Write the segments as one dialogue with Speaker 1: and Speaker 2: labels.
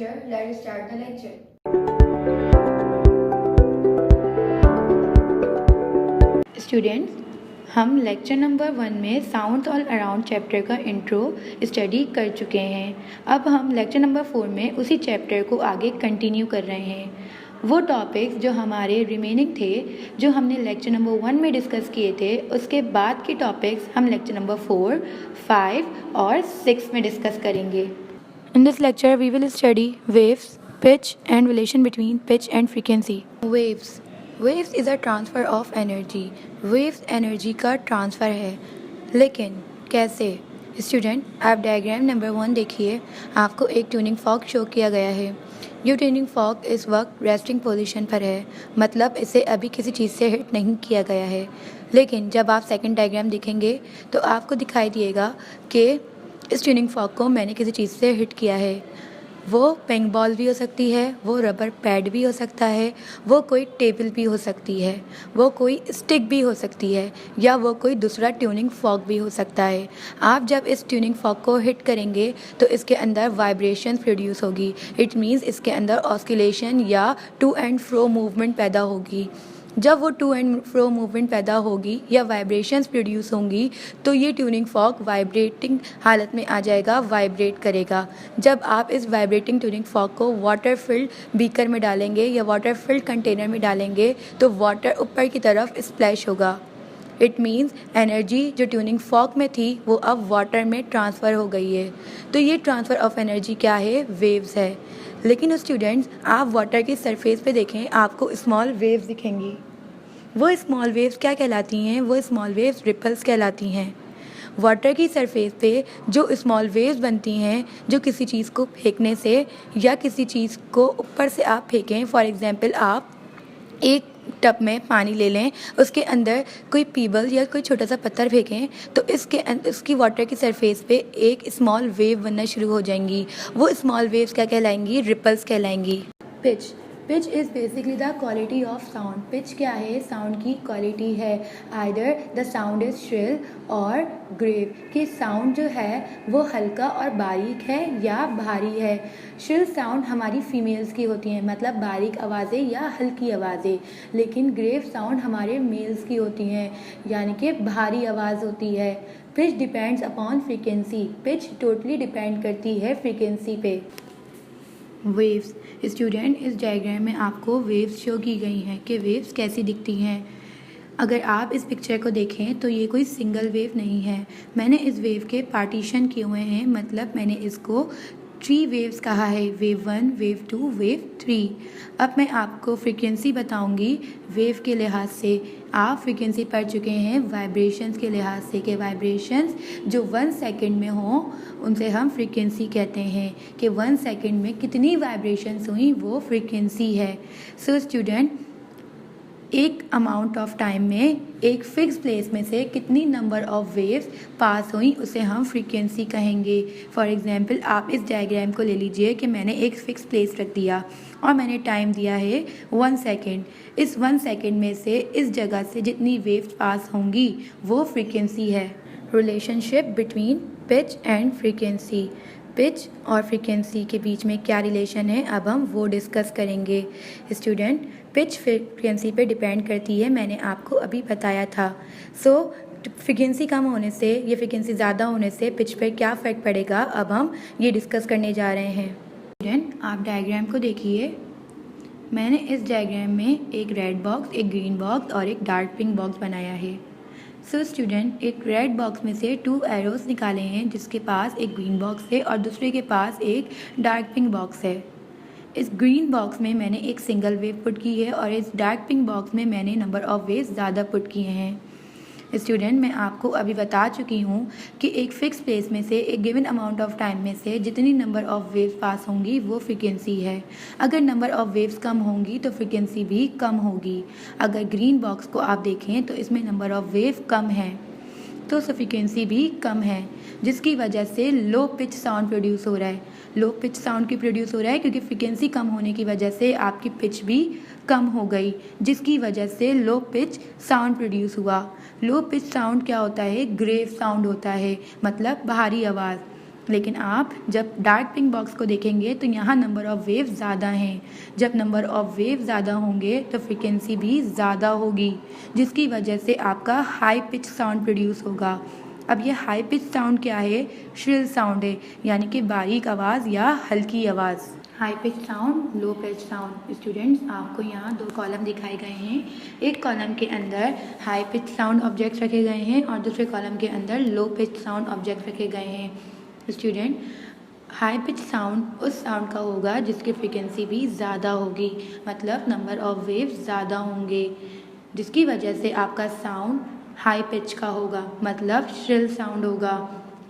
Speaker 1: teacher, let's start the lecture.
Speaker 2: Students, हम lecture number 1 में sounds all around chapter का intro study कर चुके हैं। अब हम लेक्चर नंबर 4 में उसी चैप्टर को आगे कंटिन्यू कर रहे हैं। वो टॉपिक्स जो हमारे रिमेनिंग थे, जो हमने लेक्चर नंबर 1 में डिस्कस किए थे, उसके बाद के टॉपिक्स हम लेक्चर नंबर 4, 5 और 6 में डिस्कस करेंगे। In this lecture, we will study waves, pitch and relation between pitch and frequency. Waves. Waves is a transfer of energy. Waves energy का ट्रांसफ़र है, लेकिन कैसे? स्टूडेंट, आप डायग्राम नंबर 1 देखिए। आपको एक ट्यूनिंग फॉर्क शो किया गया है। ये ट्यूनिंग फॉर्क इस वक्त रेस्टिंग पोजीशन पर है, मतलब इसे अभी किसी चीज़ से हिट नहीं किया गया है। लेकिन जब आप सेकंड डायग्राम देखेंगे तो आपको दिखाई दिएगा कि इस ट्यूनिंग फॉर्क को मैंने किसी चीज़ से हिट किया है। वो पेंग बॉल भी हो सकती है, वो रबर पैड भी हो सकता है, वो कोई टेबल भी हो सकती है, वो कोई स्टिक भी हो सकती है, या वो कोई दूसरा ट्यूनिंग फॉर्क भी हो सकता है। आप जब इस ट्यूनिंग फॉर्क को हिट करेंगे तो इसके अंदर वाइब्रेशन प्रोड्यूस होगी। इट मीन्स इसके अंदर ऑस्किलेशन या टू एंड फ्रो मूवमेंट पैदा होगी। जब वो टू एंड फ्रो मूवमेंट पैदा होगी या वाइब्रेशंस प्रोड्यूस होंगी तो ये ट्यूनिंग फॉर्क वाइब्रेटिंग हालत में आ जाएगा, वाइब्रेट करेगा। जब आप इस वाइब्रेटिंग ट्यूनिंग फॉर्क को वाटर फिल्ड बीकर में डालेंगे या वाटर फिल्ड कंटेनर में डालेंगे तो वाटर ऊपर की तरफ स्प्लैश होगा। इट मीन्स एनर्जी जो ट्यूनिंग फॉर्क में थी वो अब वाटर में ट्रांसफ़र हो गई है। तो ये ट्रांसफ़र ऑफ एनर्जी क्या है? वेव्स है। लेकिन स्टूडेंट्स, आप वाटर की सरफेस पे देखें, आपको स्मॉल वेव्स दिखेंगी। वो स्मॉल वेव्स क्या कहलाती हैं? वो स्मॉल वेव्स रिपल्स कहलाती हैं। वाटर की सरफेस पे जो स्मॉल वेव्स बनती हैं, जो किसी चीज़ को फेंकने से या किसी चीज़ को ऊपर से आप फेंकें, फॉर एग्जांपल आप एक टब में पानी ले लें, उसके अंदर कोई पीबल या कोई छोटा सा पत्थर फेंकें तो उसकी वाटर की सरफेस पे एक स्मॉल वेव बनना शुरू हो जाएंगी। वो स्मॉल वेव्स क्या कहलाएंगी? रिपल्स कहलाएंगी। Pitch is basically the quality of sound. Pitch क्या है? साउंड की क्वालिटी है। Either the sound is shrill और ग्रेव, कि साउंड जो है वो हल्का और बारीक है या भारी है। श्रिल साउंड हमारी फीमेल्स की होती हैं, मतलब बारीक आवाज़ें या हल्की आवाज़ें, लेकिन ग्रेव साउंड हमारे मेल्स की होती हैं, यानी कि भारी आवाज़ होती है। Pitch depends upon frequency. Pitch totally depend करती है फ्रीक्वेंसी पे। वेव्स। स्टूडेंट, इस डायग्राम में आपको वेव्स शो की गई हैं कि वेव्स कैसी दिखती हैं। अगर आप इस पिक्चर को देखें तो ये कोई सिंगल वेव नहीं है। मैंने इस वेव के पार्टीशन किए हुए हैं, मतलब मैंने इसको 3 वेव्स कहा है। Wave 1, wave 2, wave 3। अब मैं आपको फ्रीक्वेंसी बताऊंगी वेव के लिहाज से। आप फ्रीक्वेंसी पढ़ चुके हैं वाइब्रेशंस के लिहाज से, कि वाइब्रेशंस जो 1 सेकंड में हों उनसे हम फ्रीक्वेंसी कहते हैं, कि 1 सेकंड में कितनी वाइब्रेशंस हुई वो फ्रीक्वेंसी है। सो स्टूडेंट, एक अमाउंट ऑफ टाइम में एक फिक्स प्लेस में से कितनी नंबर ऑफ वेव्स पास हुई उसे हम फ्रीक्वेंसी कहेंगे। फॉर एग्जांपल, आप इस डायग्राम को ले लीजिए कि मैंने एक फिक्स प्लेस रख दिया और मैंने टाइम दिया है 1 सेकेंड। इस 1 सेकेंड में से इस जगह से जितनी वेव्स पास होंगी वो फ्रीक्वेंसी है। Relationship between pitch and frequency. Pitch और फ्रीक्वेंसी के बीच में क्या रिलेशन है, अब हम वो डिस्कस करेंगे। स्टूडेंट, पिच फ्रीक्वेंसी पे डिपेंड करती है, मैंने आपको अभी बताया था। सो फ्रीक्वेंसी कम होने से या फ्रीक्वेंसी ज़्यादा होने से पिच पर क्या फ़र्क पड़ेगा, अब हम ये डिस्कस करने जा रहे हैं। स्टूडेंट, आप डायग्राम को देखिए। मैंने इस डायग्राम में एक रेड बॉक्स, एक ग्रीन बॉक्स और एक डार्क पिंक बॉक्स बनाया है। सो स्टूडेंट, एक रेड बॉक्स में से 2 एरोस निकाले हैं, जिसके पास एक ग्रीन बॉक्स है और दूसरे के पास एक डार्क पिंक बॉक्स है। इस ग्रीन बॉक्स में मैंने एक सिंगल वेव पुट की है और इस डार्क पिंक बॉक्स में मैंने नंबर ऑफ़ वेव्स ज़्यादा पुट किए हैं। स्टूडेंट, मैं आपको अभी बता चुकी हूँ कि एक फ़िक्स प्लेस में से एक गिवन अमाउंट ऑफ टाइम में से जितनी नंबर ऑफ़ वेव्स पास होंगी वो फ्रीक्वेंसी है। अगर नंबर ऑफ़ वेव्स कम होंगी तो फ्रीक्वेंसी भी कम होगी। अगर ग्रीन बॉक्स को आप देखें तो इसमें नंबर ऑफ़ वेव कम है तो फ्रीक्वेंसी भी कम है, जिसकी वजह से लो पिच साउंड प्रोड्यूस हो रहा है। लो पिच साउंड की प्रोड्यूस हो रहा है क्योंकि फ्रीक्वेंसी कम होने की वजह से आपकी पिच भी कम हो गई, जिसकी वजह से लो पिच साउंड प्रोड्यूस हुआ। लो पिच साउंड क्या होता है? ग्रेव साउंड होता है, मतलब भारी आवाज़। लेकिन आप जब डार्क पिंक बॉक्स को देखेंगे तो यहाँ नंबर ऑफ़ वेव ज़्यादा हैं। जब नंबर ऑफ़ वेव ज़्यादा होंगे तो फ्रीक्वेंसी भी ज़्यादा होगी, जिसकी वजह से आपका हाई पिच साउंड प्रोड्यूस होगा। अब ये हाई पिच साउंड क्या है? श्रिल साउंड है, यानी कि बारीक आवाज़ या हल्की आवाज़। High pitch sound, low pitch sound. Students, आपको यहाँ 2 कॉलम दिखाए गए हैं। एक कॉलम के अंदर हाई पिच साउंड ऑब्जेक्ट्स रखे गए हैं और दूसरे कॉलम के अंदर लो पिच साउंड ऑब्जेक्ट्स रखे गए हैं। स्टूडेंट, हाई पिच साउंड उस साउंड का होगा जिसकी फ्रीक्वेंसी भी ज़्यादा होगी, मतलब नंबर ऑफ़ वेव्स ज़्यादा होंगे, जिसकी वजह से आपका साउंड हाई पिच का होगा, मतलब श्रिल साउंड होगा।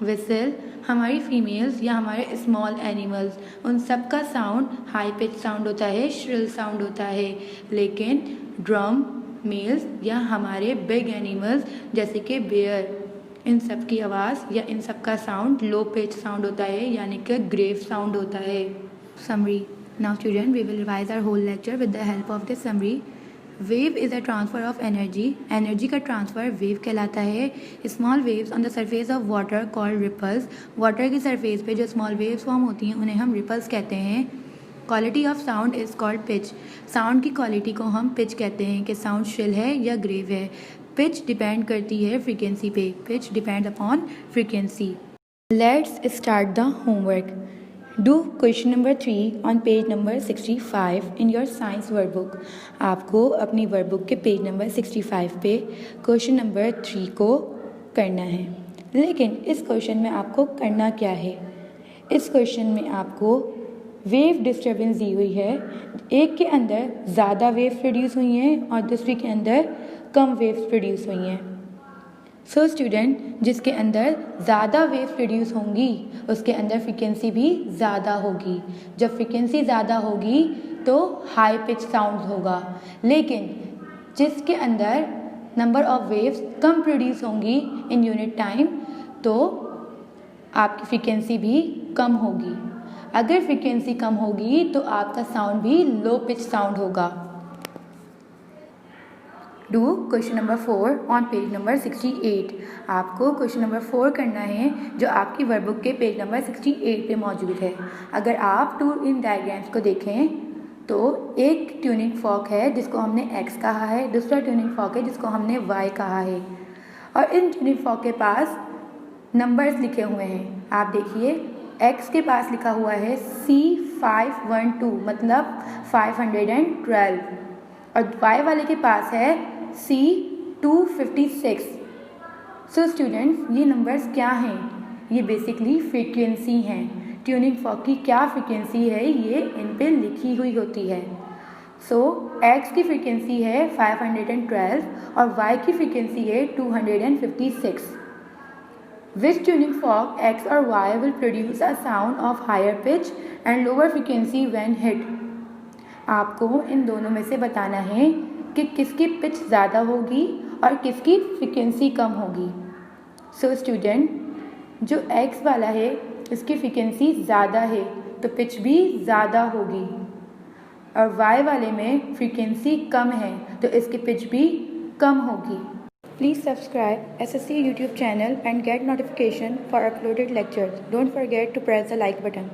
Speaker 2: विसल, हमारी फीमेल्स या हमारे स्मॉल एनिमल्स, उन सब का साउंड हाई पिच साउंड होता है, श्रिल साउंड होता है। लेकिन ड्रम, मेल्स या हमारे बिग एनिमल्स जैसे कि बेयर, इन सब की आवाज़ या इन सब का साउंड लो पिच साउंड होता है, यानी कि ग्रेव साउंड होता है। Summary. Now student, we will revise our whole lecture with the help of this summary. Wave is a transfer of energy. Energy का ट्रांसफ़र वेव कहलाता है। Small waves on the surface of water called ripples. Water की surface पे जो small waves form होती हैं उन्हें हम रिपल्स कहते हैं। Quality of sound is called pitch. Sound की क्वालिटी को हम पिच कहते हैं कि साउंड श्रिल है या ग्रेव है। पिच डिपेंड करती है फ्रीक्वेंसी पे। Pitch depend upon frequency. Let's start the homework. Do question number 3 on page number 65 in your science workbook. आपको अपनी वर्कबुक के पेज नंबर 65 पे क्वेश्चन नंबर 3 को करना है। लेकिन इस क्वेश्चन में आपको करना क्या है? इस क्वेश्चन में आपको वेव डिस्टर्बेंस दी हुई है। एक के अंदर ज़्यादा वेव प्रोड्यूस हुई हैं और दूसरी के अंदर कम वेव्स प्रोड्यूस हुई हैं। सो स्टूडेंट, जिसके अंदर ज़्यादा वेव प्रोड्यूस होंगी उसके अंदर फ्रीक्वेंसी भी ज़्यादा होगी। जब फ्रीक्वेंसी ज़्यादा होगी तो हाई पिच साउंड होगा। लेकिन जिसके अंदर number of waves come produce होंगी इन यूनिट टाइम, तो आपकी फ्रीक्वेंसी भी कम होगी। अगर फ्रीक्वेंसी कम होगी तो आपका साउंड भी लो पिच साउंड होगा। Do question number 4 on page number 68। आपको क्वेश्चन नंबर 4 करना है जो आपकी वर्कबुक के पेज नंबर 68 पे मौजूद है। अगर आप 2 इन डायग्राम्स को देखें तो एक ट्यूनिंग फॉर्क है जिसको हमने X कहा है, दूसरा ट्यूनिंग फॉर्क है जिसको हमने Y कहा है, और इन ट्यूनिंग फॉर्क के पास नंबर्स लिखे हुए हैं। आप देखिए, X के पास लिखा हुआ है C512, मतलब 512, और Y वाले के पास है C256। सो स्टूडेंट्स, ये नंबर्स क्या हैं? ये बेसिकली फ्रीक्वेंसी हैं। ट्यूनिंग फॉर्क की क्या फ्रीक्वेंसी है ये इन पे लिखी हुई होती है। सो X की फ्रीक्वेंसी है 512 और Y की फ्रीक्वेंसी है 256। Which tuning fork X or Y will produce a sound of higher pitch and lower frequency when hit? आपको इन दोनों में से बताना है कि किसकी पिच ज़्यादा होगी और किसकी फ्रीक्वेंसी कम होगी। सो स्टूडेंट, जो X वाला है इसकी फ्रीक्वेंसी ज़्यादा है तो पिच भी ज़्यादा होगी, और Y वाले में फ्रीक्वेंसी कम है तो इसकी पिच भी कम होगी। Please subscribe SSC YouTube channel and get notification for uploaded lectures. Don't forget to press the like button.